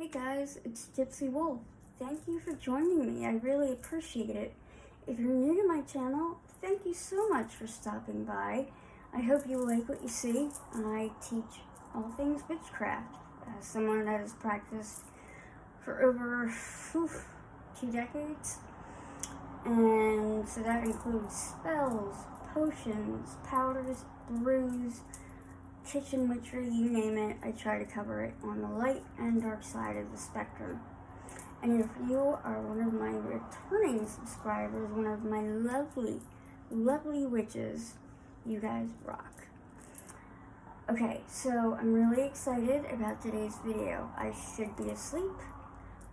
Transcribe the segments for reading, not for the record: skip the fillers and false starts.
Hey guys, it's Gypsy Wolf. Thank you for joining me. I really appreciate it. If you're new to my channel, thank you so much for stopping by. I hope you like what you see. I teach all things witchcraft as someone that has practiced for over 2 decades. And so that includes spells, potions, powders, brews, kitchen witchery, you name it. I try to cover it on the light and dark side of the spectrum. And if you are one of my returning subscribers, one of my lovely witches, you guys rock. Okay, so I'm really excited about today's video. I should be asleep,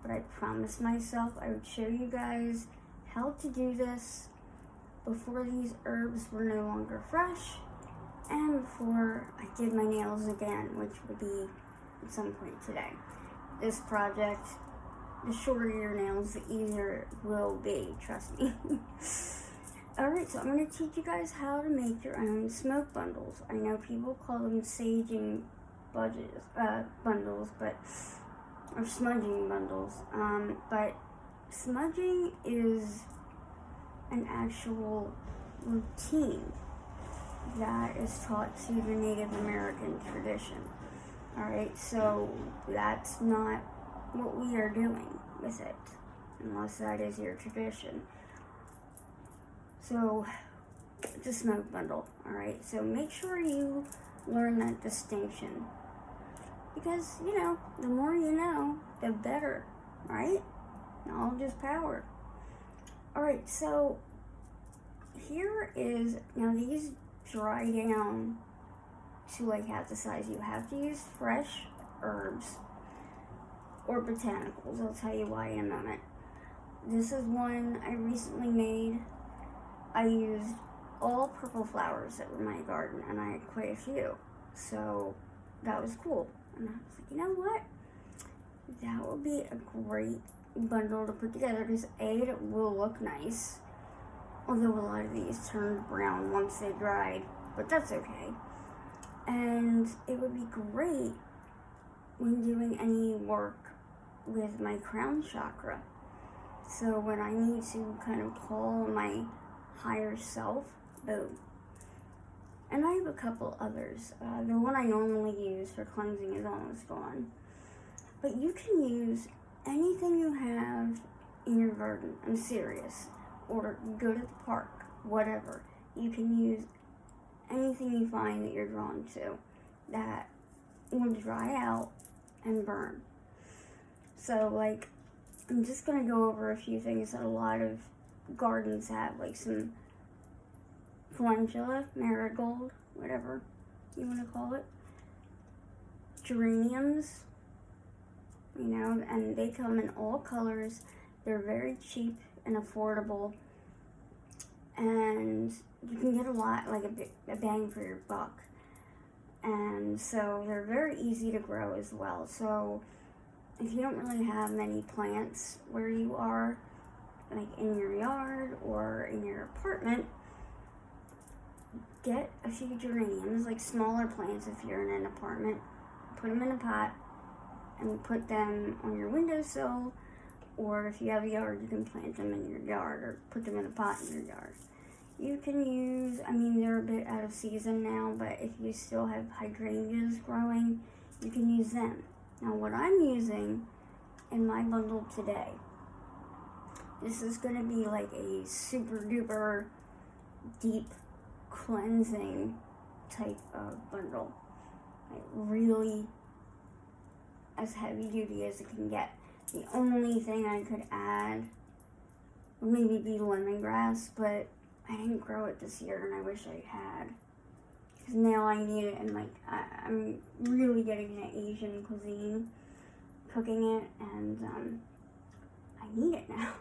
but I promised myself I would show you guys how to do this before these herbs were no longer fresh and before I did my nails again, which would be at some point today. This project, the shorter your nails, the easier it will be, trust me. Alright, so I'm going to teach you guys how to make your own smoke bundles. I know people call them saging bundles, or smudging bundles, but smudging is an actual routine that is taught to the Native American tradition. Alright, so that's not what we are doing with it, unless that is your tradition. So, it's a smoke bundle, alright? So make sure you learn that distinction. Because, the more you know, the better, right? Knowledge is power. Alright, so here is, now these dry down to like half the size. You have to use fresh herbs or botanicals. I'll tell you why in a moment. This is one I recently made. I used all purple flowers that were in my garden, and I had quite a few. So that was cool. And I was like, you know what? That would be a great bundle to put together because A, it will look nice. Although a lot of these turned brown once they dried, but that's okay. And it would be great when doing any work with my crown chakra. So when I need to kind of call my higher self, boom. And I have a couple others. The one I normally use for cleansing is almost gone. But you can use anything you have in your garden. I'm serious. Or go to the park, whatever. You can use anything you find that you're drawn to that will dry out and burn. So, I'm just going to go over a few things that a lot of gardens have, like some calendula, marigold, whatever you want to call it, geraniums, and they come in all colors. They're very cheap and affordable, and you can get a lot, like a bang for your buck. And so they're very easy to grow as well. So if you don't really have many plants where you are, like in your yard or in your apartment, get a few geraniums, like smaller plants if you're in an apartment, put them in a pot and put them on your windowsill. Or if you have a yard, you can plant them in your yard or put them in a pot in your yard. You can use, they're a bit out of season now, but if you still have hydrangeas growing, you can use them. Now what I'm using in my bundle today, this is going to be like a super duper deep cleansing type of bundle. Like really as heavy duty as it can get. The only thing I could add would maybe be lemongrass, but I didn't grow it this year and I wish I had. Because now I need it, and I'm really getting into Asian cuisine, cooking it, and I need it now.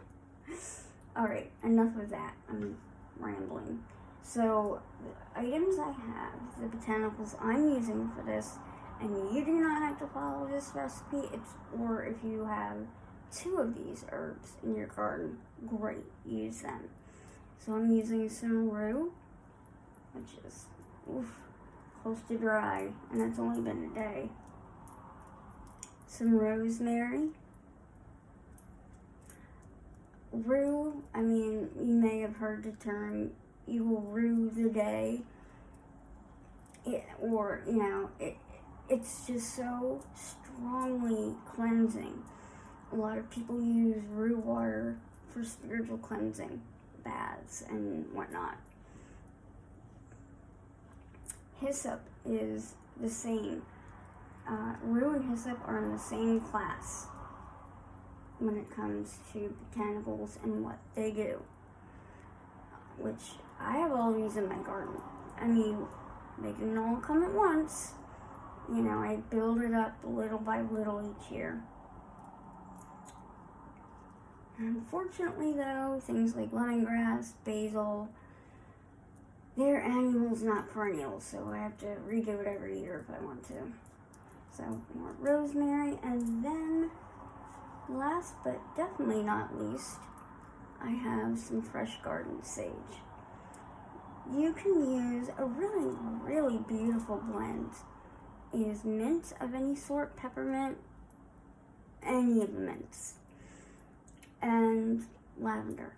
Alright, enough of that. I'm rambling. So, the items I have, the botanicals I'm using for this, and you do not have to follow this recipe, or if you have 2 of these herbs in your garden, great, use them. So I'm using some rue, which is close to dry, and it's only been a day. some rosemary. Rue, I mean, you may have heard the term, you will rue the day. It's just so strongly cleansing. A lot of people use rue water for spiritual cleansing, baths and whatnot. Hyssop is the same. Rue and hyssop are in the same class when it comes to botanicals and what they do. Which, I have all these in my garden. I mean, they didn't all come at once. I build it up little by little each year. Unfortunately, though, things like lemongrass, basil, they're annuals, not perennials, so I have to redo it every year if I want to. So, more rosemary, and then, last but definitely not least, I have some fresh garden sage. You can use a really, really beautiful blend. It is mint of any sort, peppermint, any of the mints, and lavender.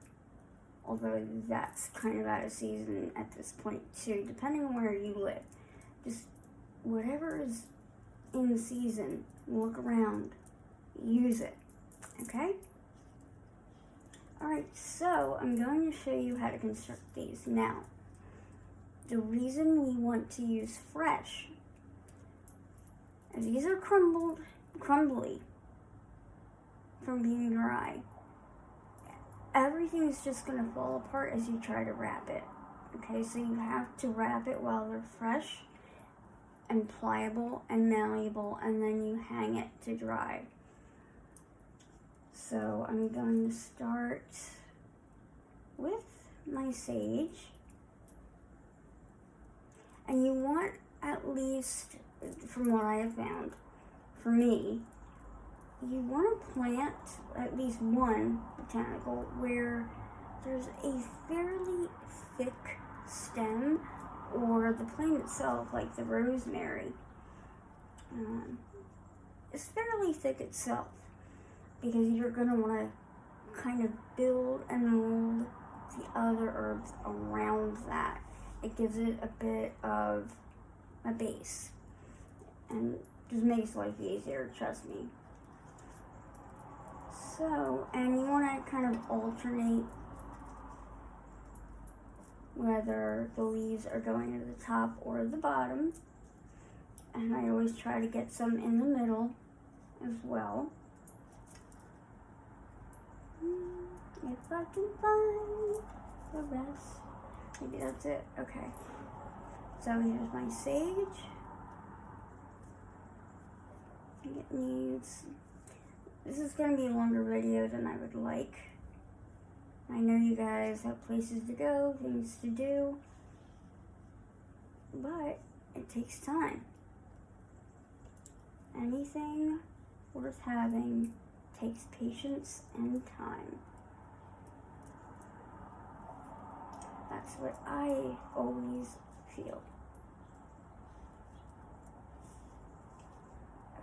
Although that's kind of out of season at this point too, depending on where you live. Just whatever is in season, look around, use it, okay? Alright, so I'm going to show you how to construct these. Now, the reason we want to use fresh, these are crumbly from being dry. Everything is just going to fall apart as you try to wrap it. Okay, so you have to wrap it while they're fresh and pliable and malleable, and then you hang it to dry. So I'm going to start with my sage. And you want at least, from what I have found, for me, you want to plant at least one botanical where there's a fairly thick stem, or the plant itself, like the rosemary, is fairly thick itself, because you're going to want to kind of build and mold the other herbs around that. It gives it a bit of a base and just makes life easier, trust me. So, and you want to kind of alternate whether the leaves are going to the top or the bottom. And I always try to get some in the middle as well. If I can find the rest. Maybe that's it. Okay. So here's my sage. I think it needs... This is going to be a longer video than I would like. I know you guys have places to go, things to do, but it takes time. Anything worth having takes patience and time. That's what I always feel.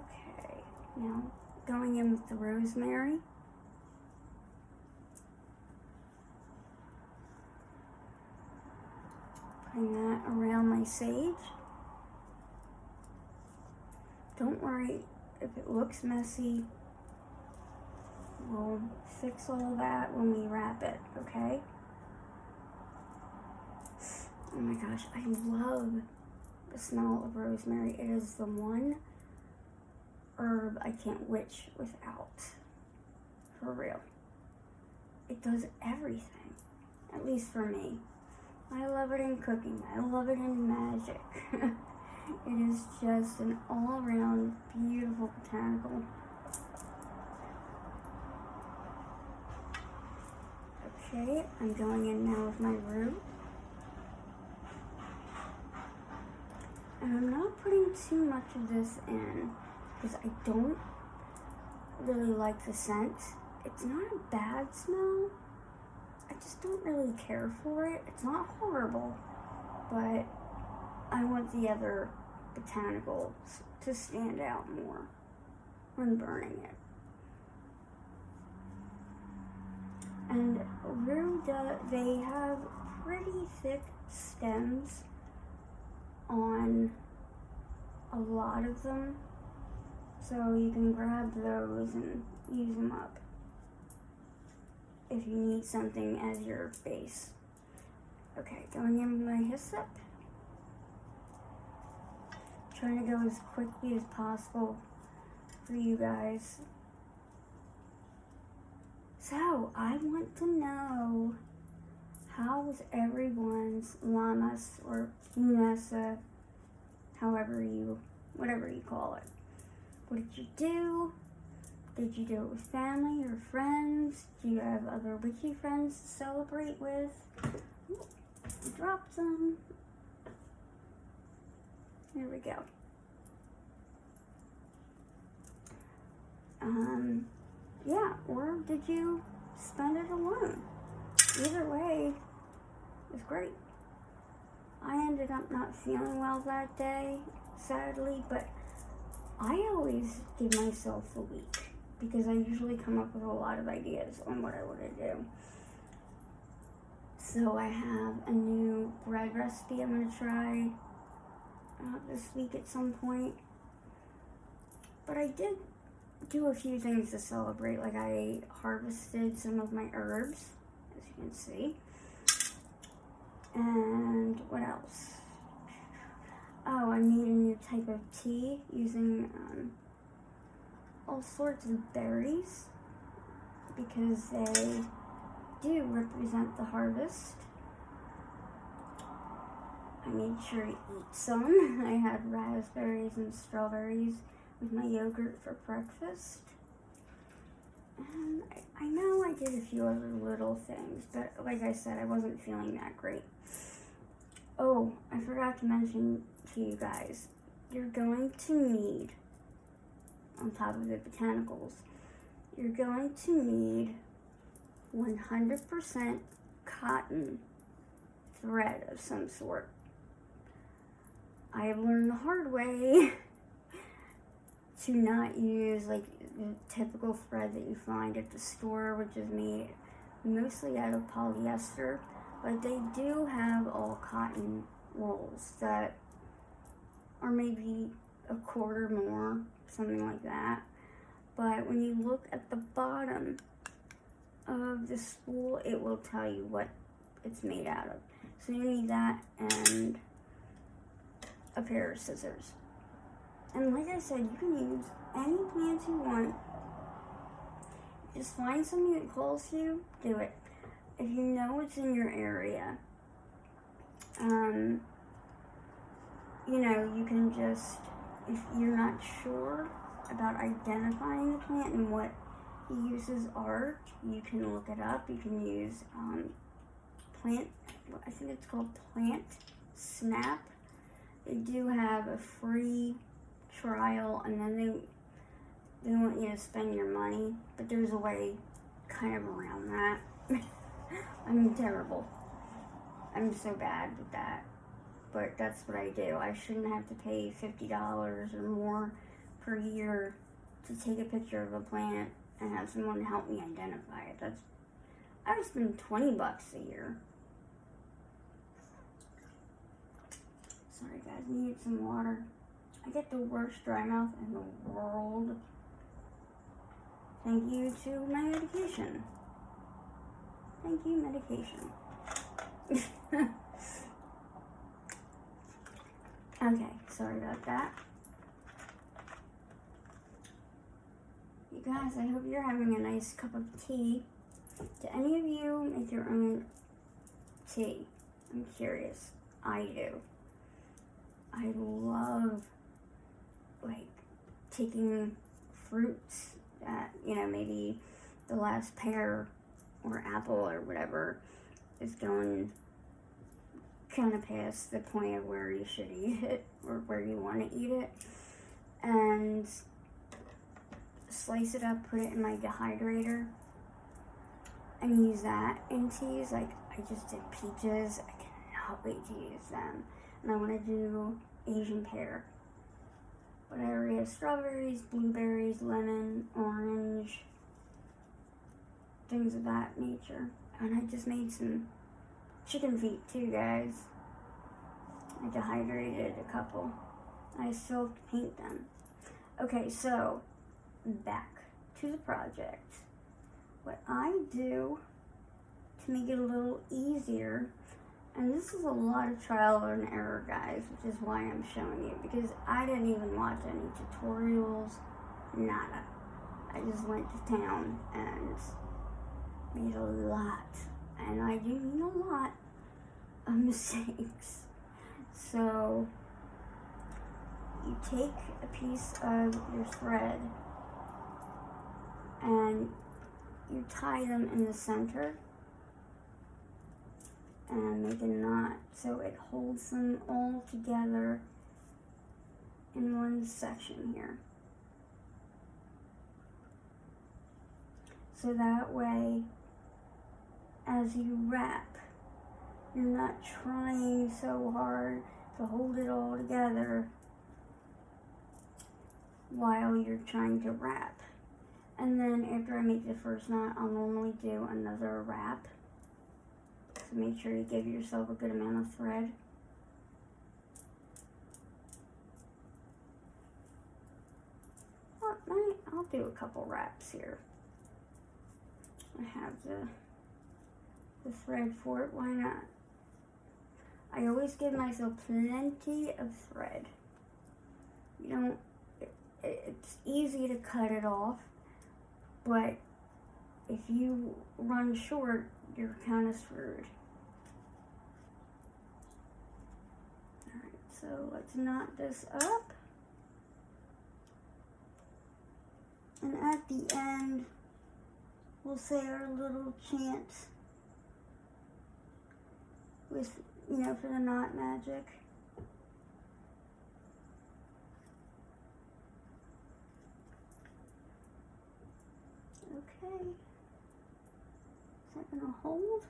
Okay, now going in with the rosemary. Putting that around my sage. Don't worry if it looks messy. We'll fix all that when we wrap it, okay? Oh my gosh, I love the smell of rosemary. It is the one herb I can't witch without. For real. It does everything, at least for me. I love it in cooking. I love it in magic. It is just an all-around beautiful botanical. Okay, I'm going in now with my rue. And I'm not putting too much of this in because I don't really like the scent. It's not a bad smell. I just don't really care for it. It's not horrible, but I want the other botanicals to stand out more. when burning it. And they have pretty thick stems on a lot of them, so you can grab those and use them up if you need something as your base. Okay, going in with my hyssop. Trying to go as quickly as possible for you guys. So, I want to know, how was everyone's Lammas or Lunasa, whatever you call it? What did you do? Did you do it with family or friends? Do you have other witchy friends to celebrate with? Ooh, I dropped some. There we go. Yeah, or did you spend it alone? Either way, it was great. I ended up not feeling well that day, sadly, but I always give myself a week because I usually come up with a lot of ideas on what I want to do. So I have a new bread recipe I'm going to try this week at some point. But I did do a few things to celebrate. Like, I harvested some of my herbs, as you can see. And what else? Oh, I made a new type of tea using all sorts of berries because they do represent the harvest. I made sure to eat some. I had raspberries and strawberries with my yogurt for breakfast. And I know I did a few other little things, but like I said, I wasn't feeling that great. Oh, I forgot to mention to you guys, you're going to need, on top of the botanicals, you're going to need 100% cotton thread of some sort. I have learned the hard way to not use like the typical thread that you find at the store, which is made mostly out of polyester, but they do have all cotton rolls that are maybe a quarter more, something like that. But when you look at the bottom of the spool, it will tell you what it's made out of. So you need that and a pair of scissors. And like I said, you can use any plants you want. Just find something that calls to you, do it. If you know it's in your area, you know, you can just, if you're not sure about identifying the plant and what the uses are, you can look it up. You can use plant, I think it's called Plant Snap. They do have a free trial, and then they want you to spend your money, but there's a way kind of around that. I'm terrible. I'm so bad with that, but that's what I do. I shouldn't have to pay $50 or more per year to take a picture of a plant and have someone help me identify it. I would spend $20 a year. Sorry guys, need some water. I get the worst dry mouth in the world. Thank you to my medication. Thank you, medication. Okay, sorry about that. You guys, I hope you're having a nice cup of tea. Do any of you make your own tea? I'm curious. I do. I love, like, taking fruits that, you know, maybe the last pear or apple or whatever is going kind of past the point of where you should eat it or where you want to eat it, and slice it up, put it in my dehydrator, and use that in teas. Like, I just did peaches. I cannot wait to use them. And I want to do Asian pear. But I already have strawberries, blueberries, lemon, orange, things of that nature. And I just made some chicken feet too, guys. I dehydrated a couple. I still have to paint them. Okay, so back to the project. What I do to make it a little easier, and this is a lot of trial and error, guys, which is why I'm showing you, because I didn't even watch any tutorials, nada. I just went to town and made a lot, and I do mean a lot of mistakes. So you take a piece of your thread and you tie them in the center and make a knot so it holds them all together in one section here. So that way, as you wrap, you're not trying so hard to hold it all together while you're trying to wrap. And then after I make the first knot, I'll normally do another wrap. So make sure you give yourself a good amount of thread. I'll do a couple wraps here. I have the thread for it, why not? I always give myself plenty of thread. You don't, it's easy to cut it off, but if you run short, you're kind of screwed. Alright, so let's knot this up. And at the end, we'll say our little chant with, you know, for the knot magic. Okay. Is that gonna hold?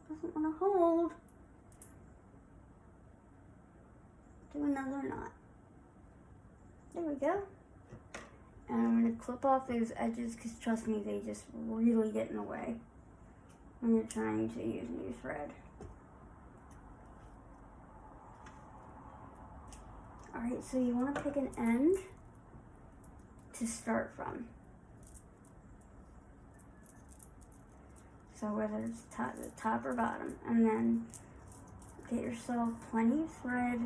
Doesn't wanna hold. Do another knot. There we go. And I'm gonna clip off those edges because trust me, they just really get in the way when you're trying to use new thread. Alright, so you want to pick an end to start from. So whether it's the top or bottom, and then get yourself plenty of thread.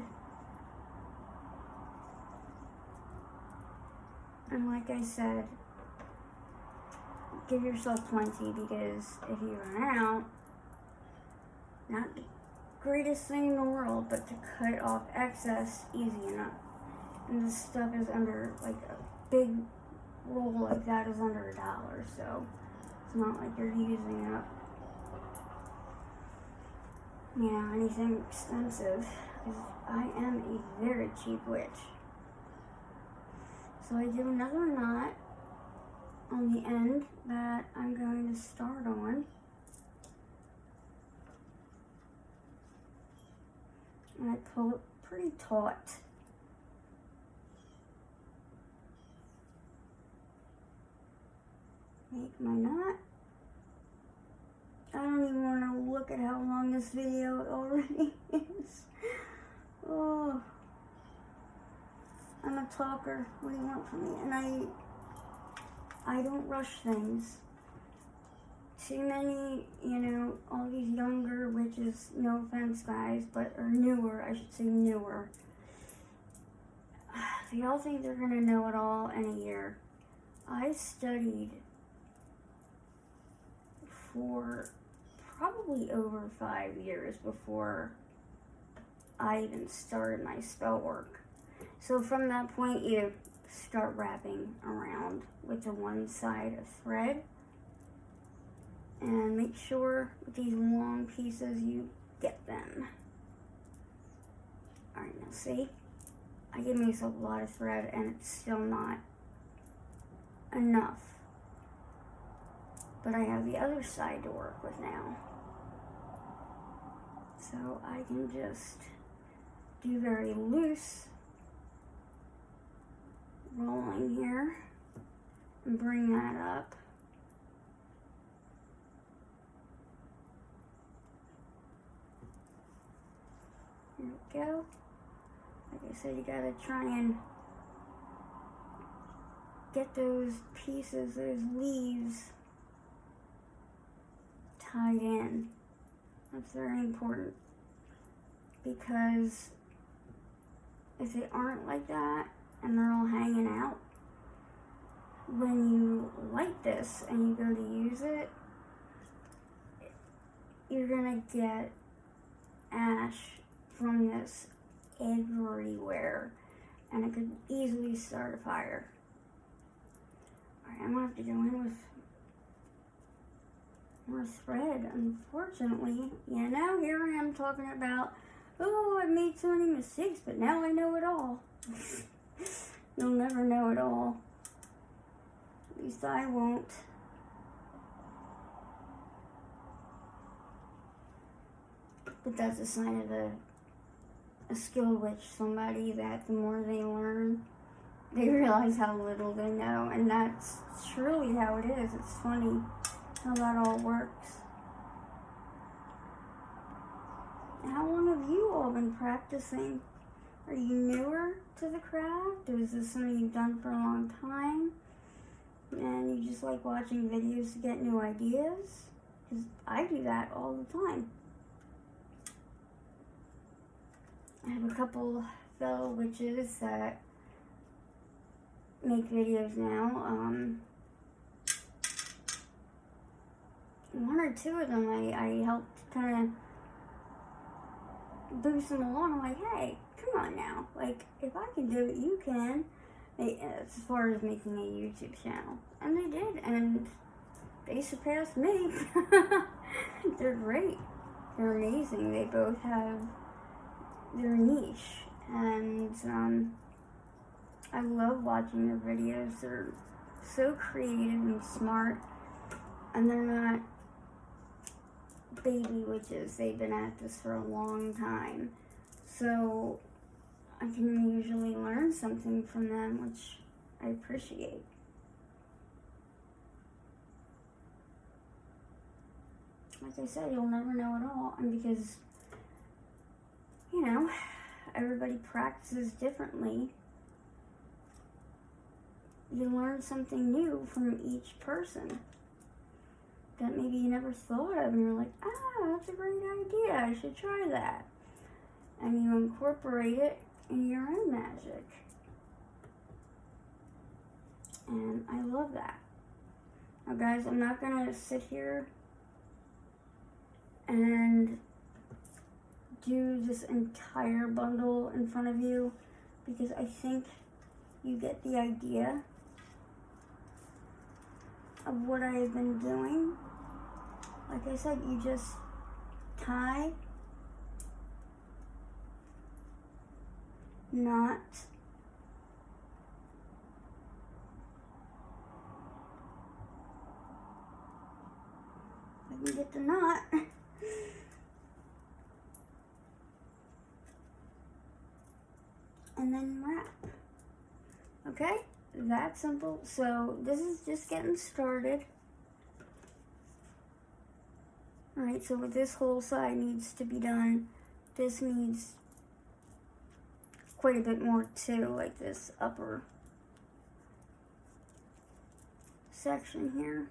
And like I said, give yourself plenty, because if you run out, not the greatest thing in the world, but to cut off excess, easy enough. And this stuff is under, like a big roll like that is under $1, so it's not like you're using up, you know, anything expensive, because I am a very cheap witch. So I do another knot on the end that I'm going to start on. And I pull it pretty taut. Make my knot. I don't even want to look at how long this video already is. Oh. I'm a talker. What do you want from me? And I don't rush things. Too many, you know, all these younger witches, no offense guys, but are newer, I should say newer. They all think they're gonna know it all in a year. I studied for probably over 5 years before I even started my spell work. So from that point, you start wrapping around with the one side of thread. And make sure with these long pieces you get them. Alright, now see? I gave myself a lot of thread and it's still not enough. But I have the other side to work with now. So I can just do very loose rolling here and bring that up. There we go. Like I said, you gotta try and get those pieces, those leaves tied in. That's very important, because if they aren't like that and they're all hanging out, when you light this and you go to use it, you're gonna get ash from this everywhere, and it could easily start a fire. Alright, I'm gonna have to go in with more thread, unfortunately. You know, here I am talking about, oh, I made so many mistakes, but now I know it all. You'll never know it all. At least I won't. But that's a sign of a skilled witch, somebody that the more they learn, they realize how little they know. And that's truly how it is. It's funny how that all works. How long have you all been practicing? Are you newer to the craft? Or is this something you've done for a long time? And you just like watching videos to get new ideas? Because I do that all the time. I have a couple fellow witches that make videos now. One or two of them I helped kind of boost them along. I'm like, hey, come on now. Like, if I can do it, you can. As far as making a YouTube channel. And they did, and they surpassed me. They're great. They're amazing. They both have their niche. And I love watching their videos. They're so creative and smart. And they're not baby witches. They've been at this for a long time. So I can usually learn something from them, which I appreciate. Like I said, you'll never know it all. And because, you know, everybody practices differently, you learn something new from each person that maybe you never thought of, and you're like, that's a great idea, I should try that. And you incorporate it in your own magic. And I love that. Now guys, I'm not gonna sit here and do this entire bundle in front of you, because I think you get the idea of what I have been doing. Like I said, you just tie, knot, I can get the knot, and then wrap. Okay, that simple. So this is just getting started. Alright, so what this whole side needs to be done, this needs quite a bit more too, like this upper section here.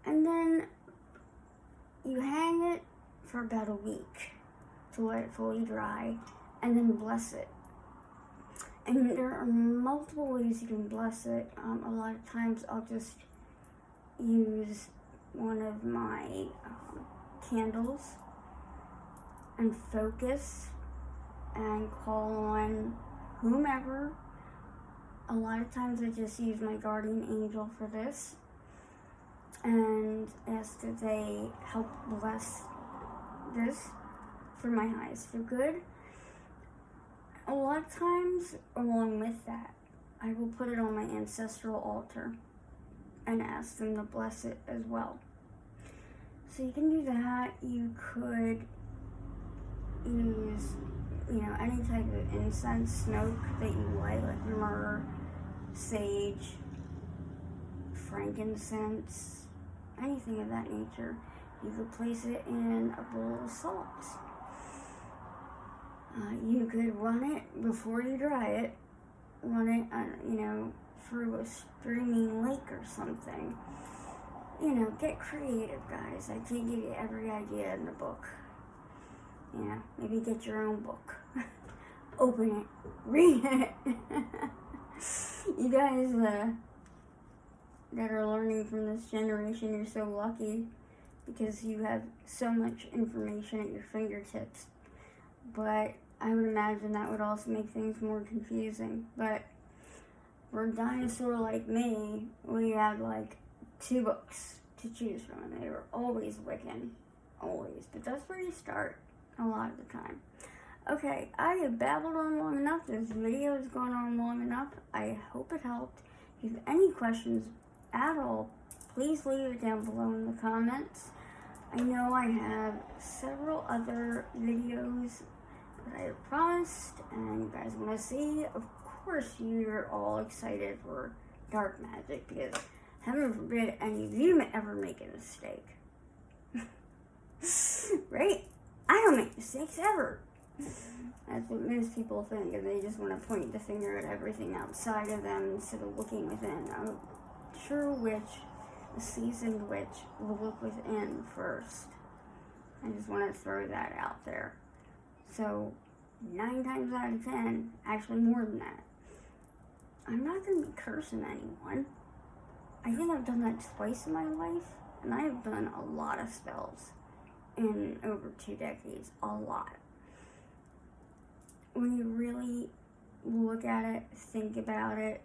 And then you hang it for about a week to let it fully dry, and then bless it. And there are multiple ways you can bless it. A lot of times I'll just use one of my candles and focus and call on whomever. A lot of times I just use my guardian angel for this and ask that they help bless this for my highest for good. A lot of times, along with that, I will put it on my ancestral altar and ask them to bless it as well. So you can do that. You could use, any type of incense, smoke that you light, like myrrh, sage, frankincense, anything of that nature. You could place it in a bowl of salt. You could run it before you dry it. Run it, through a streaming lake or something. Get creative, guys. I can't give you every idea in the book. Maybe get your own book. Open it. Read it. You guys that are learning from this generation, you're so lucky because you have so much information at your fingertips. But I would imagine that would also make things more confusing. But for a dinosaur like me, we had like 2 books to choose from, and they were always Wiccan. Always. But that's where you start a lot of the time. Okay, I have babbled on long enough. This video has gone on long enough. I hope it helped. If you have any questions at all, please leave it down below in the comments. I know I have several other videos that I have promised and you guys want to see. Of course, you're all excited for dark magic because heaven forbid any of you ever make a mistake. Right? I don't make mistakes ever. That's what most people think, and they just want to point the finger at everything outside of them instead of looking within. A true witch, a seasoned witch, will look within first. I just want to throw that out there. So, 9 times out of 10, actually more than that, I'm not going to be cursing anyone. I think I've done that twice in my life, and I have done a lot of spells in over 2 decades. A lot. When you really look at it, think about it,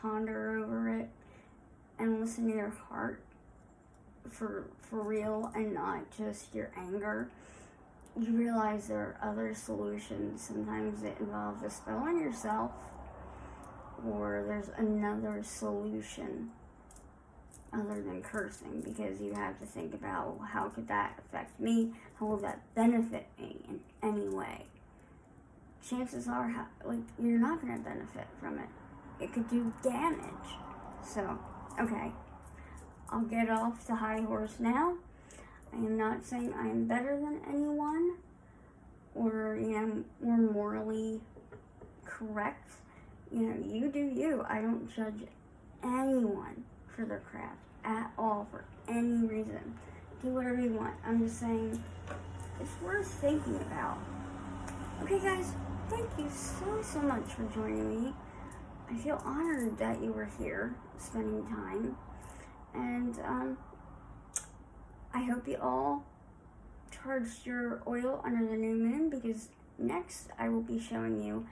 ponder over it, and listen to your heart for real and not just your anger, you realize there are other solutions. Sometimes it involves a spell on yourself, or there's another solution other than cursing, because you have to think about, well, how could that affect me? How will that benefit me in any way? Chances are, you're not going to benefit from it. It could do damage. So, okay. I'll get off the high horse now. I am not saying I am better than anyone or, more morally correct. You do you. I don't judge anyone for their craft at all for any reason. Do whatever you want. I'm just saying it's worth thinking about. Okay, guys, thank you so much for joining me. I feel honored that you were here spending time. And I hope you all charged your oil under the new moon, because next I will be showing you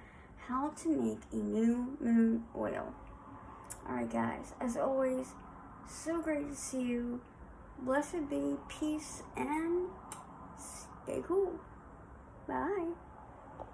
how to make a new moon oil. Alright guys, as always, so great to see you. Blessed be, peace, and stay cool. Bye.